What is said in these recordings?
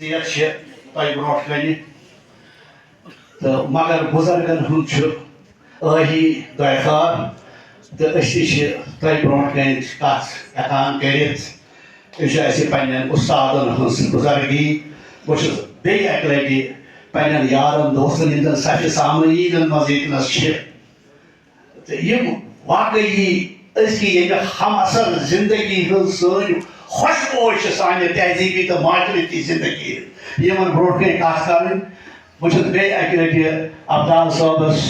برو کن تو مگر بزرگن ہند آہی دعخار تو تہ برو کن کتان کرت پنن استادن ہز بزرگی بہت بیٚیہِ اکہِ لٹہِ پنن یارن دوستن ہندن صفِ سامعیٖنن منٛز ییٚتنس تو یم واقعی ییٚمہِ ہم اصل زندگی ہٕنٛز سٲنۍ خوش پوش سانہِ تہذیٖبی تہٕ معاشرتی زندگی یمن برونٛٹھ کَنۍ کتھ کرٕنۍ بہٕ چھُس بیٚیہِ اکہِ لٹہِ عبدال صٲبس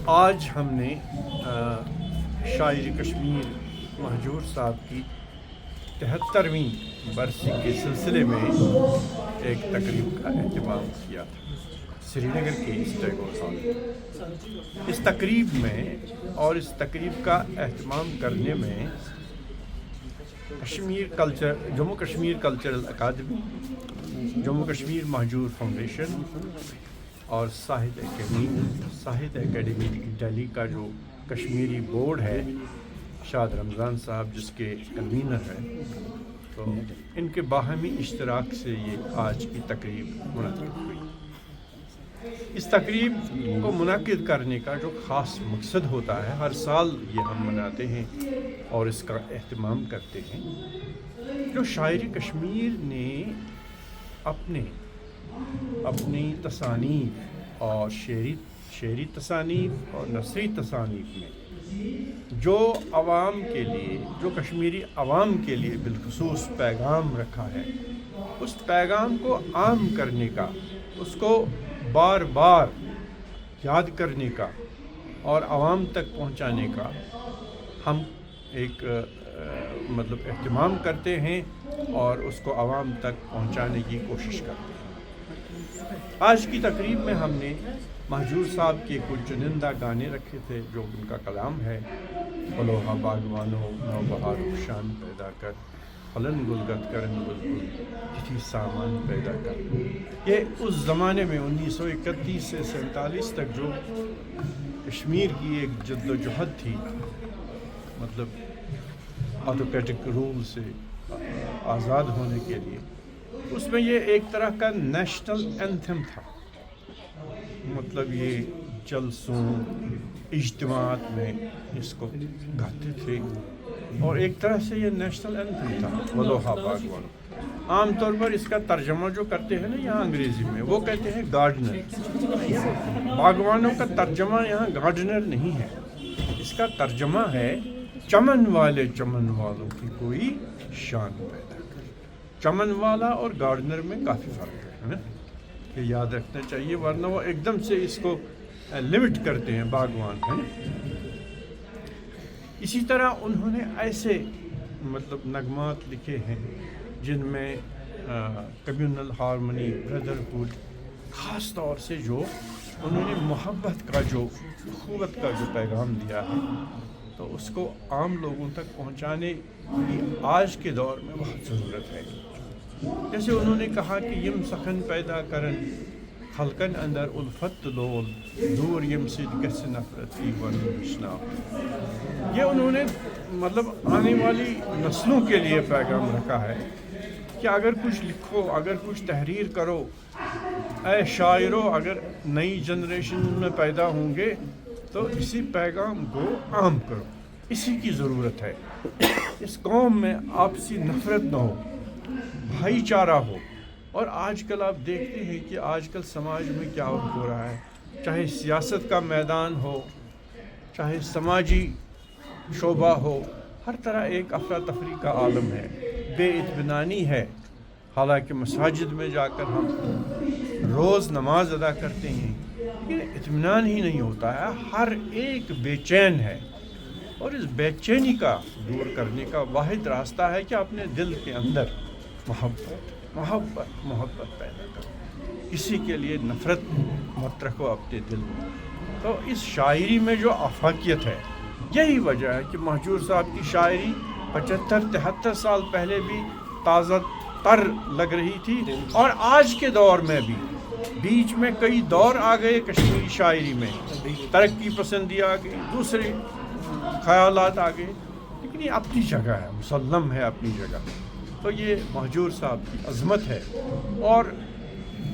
آج ہم نے شاعر کشمیر مہجور صاحب کی 73ویں برسی کے سلسلے میں ایک تقریب کا اہتمام کیا تھا سری نگر کے ٹیگور ہال میں۔ اس تقریب میں اور اس تقریب کا اہتمام کرنے میں Jammu Kashmir cultural academy, Jammu Kashmir Mahjoor foundation اور ساہت اکیڈمی دہلی کا جو کشمیری بورڈ ہے، شاد رمضان صاحب جس کے کنوینر ہیں، تو ان کے باہمی اشتراک سے یہ آج کی تقریب منعقد ہوئی۔ اس تقریب کو منعقد کرنے کا جو خاص مقصد ہوتا ہے، ہر سال یہ ہم مناتے ہیں اور اس کا اہتمام کرتے ہیں، جو شاعر کشمیر نے اپنی تصانیف اور شعری تصانیف اور نثری تصانیف میں جو عوام کے لیے، جو کشمیری عوام کے لیے بالخصوص پیغام رکھا ہے، اس پیغام کو عام کرنے کا، اس کو بار بار یاد کرنے کا اور عوام تک پہنچانے کا ہم ایک اہتمام کرتے ہیں اور اس کو عوام تک پہنچانے کی کوشش کرتے ہیں۔ آج کی تقریب میں ہم نے مہجور صاحب کے کچھ چنندہ گانے رکھے تھے جو ان کا کلام ہے، بلوہا باغوانو نو بہار شان پیدا کر، پھلن گلگت کرن بلبل چٹھی سامان پیدا کر۔ یہ اس زمانے میں 1931 سے 47 تک جو کشمیر کی ایک جد و جہد تھی، آٹوکریٹک رول سے آزاد ہونے کے لیے، اس میں یہ ایک طرح کا نیشنل اینتھم تھا۔ یہ جلسوں اجتماعات میں اس کو گاتے تھے اور ایک طرح سے یہ نیشنل اینتھم تھا، ولوہا باغوانو۔ عام طور پر اس کا ترجمہ جو کرتے ہیں نا یہاں انگریزی میں وہ کہتے ہیں گارڈنر. باغبانوں کا ترجمہ یہاں گارڈنر نہیں ہے, اس کا ترجمہ ہے چمن والے چمن والوں کی کوئی شان پیدا کر. چمن والا اور گارڈنر میں کافی فرق ہے نا, یہ یاد رکھنا چاہیے, ورنہ وہ ایک دم سے اس کو لمٹ کرتے ہیں باغبان ہے نا. اسی طرح انہوں نے ایسے مطلب نغمات لکھے ہیں جن میں کمیونل ہارمنی, بردرہوڈ, خاص طور سے جو انہوں نے محبت کا جو اخوت کا جو پیغام دیا ہے تو اس کو عام لوگوں تک پہنچانے کی آج کے دور میں بہت ضرورت ہے. جیسے انہوں نے کہا کہ یم سخن پیدا کرن خلقن اندر الفت لول دور یم سید گس نفرت کی ورنشنا. یہ انہوں نے مطلب آنے والی نسلوں کے لیے پیغام رکھا ہے کہ اگر کچھ لکھو, اگر کچھ تحریر کرو, اے شاعرو اگر نئی جنریشن میں پیدا ہوں گے تو اسی پیغام کو عام کرو. اسی کی ضرورت ہے. اس قوم میں آپسی نفرت نہ ہو, بھائی چارہ ہو. اور آج کل آپ دیکھتے ہیں کہ آج کل سماج میں کیا ہو رہا ہے, چاہے سیاست کا میدان ہو, چاہے سماجی شعبہ ہو, ہر طرح ایک افراتفری کا عالم ہے, بے اطمینانی ہے. حالانکہ مساجد میں جا کر ہم روز نماز ادا کرتے ہیں لیکن اطمینان ہی نہیں ہوتا ہے, ہر ایک بے چین ہے. اور اس بے چینی کا دور کرنے کا واحد راستہ ہے کہ اپنے دل کے اندر محبت پیدا کرو, کسی کے لیے نفرت مت رکھو اپنے دل میں. تو اس شاعری میں جو آفاقیت ہے یہی وجہ ہے کہ مہجور صاحب کی شاعری 75-73 سال پہلے بھی تازہ تر لگ رہی تھی, اور آج کے دور میں بھی. بیچ میں کئی دور آ گئے کشمیری شاعری میں, ترقی پسندی آ گئی, دوسرے خیالات آ گئے, لیکن یہ اپنی جگہ ہے, مسلم ہے اپنی جگہ. تو یہ مہجور صاحب کی عظمت ہے, اور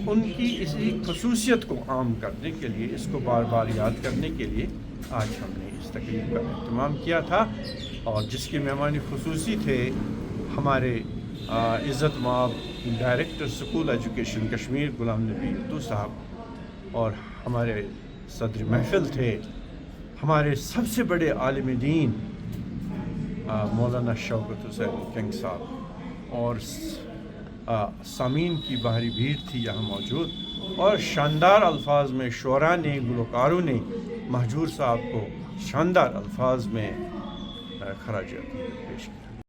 ان کی اسی خصوصیت کو عام کرنے کے لیے, اس کو بار بار یاد کرنے کے لیے آج ہم نے اس تقریب کا اہتمام کیا تھا, اور جس کے مہمان خصوصی تھے ہمارے عزت مآب director school education Kashmir Ghulam نبی اردو صاحب, اور ہمارے صدر محفل تھے ہمارے سب سے بڑے عالم دین مولانا شوکت حسین کنگ صاحب, اور سامعین کی باہری بھیڑ تھی یہاں موجود, اور شاندار الفاظ میں شعراء نے, گلوکاروں نے مہجور صاحب کو شاندار الفاظ میں خراج عقیدت پیش کیا.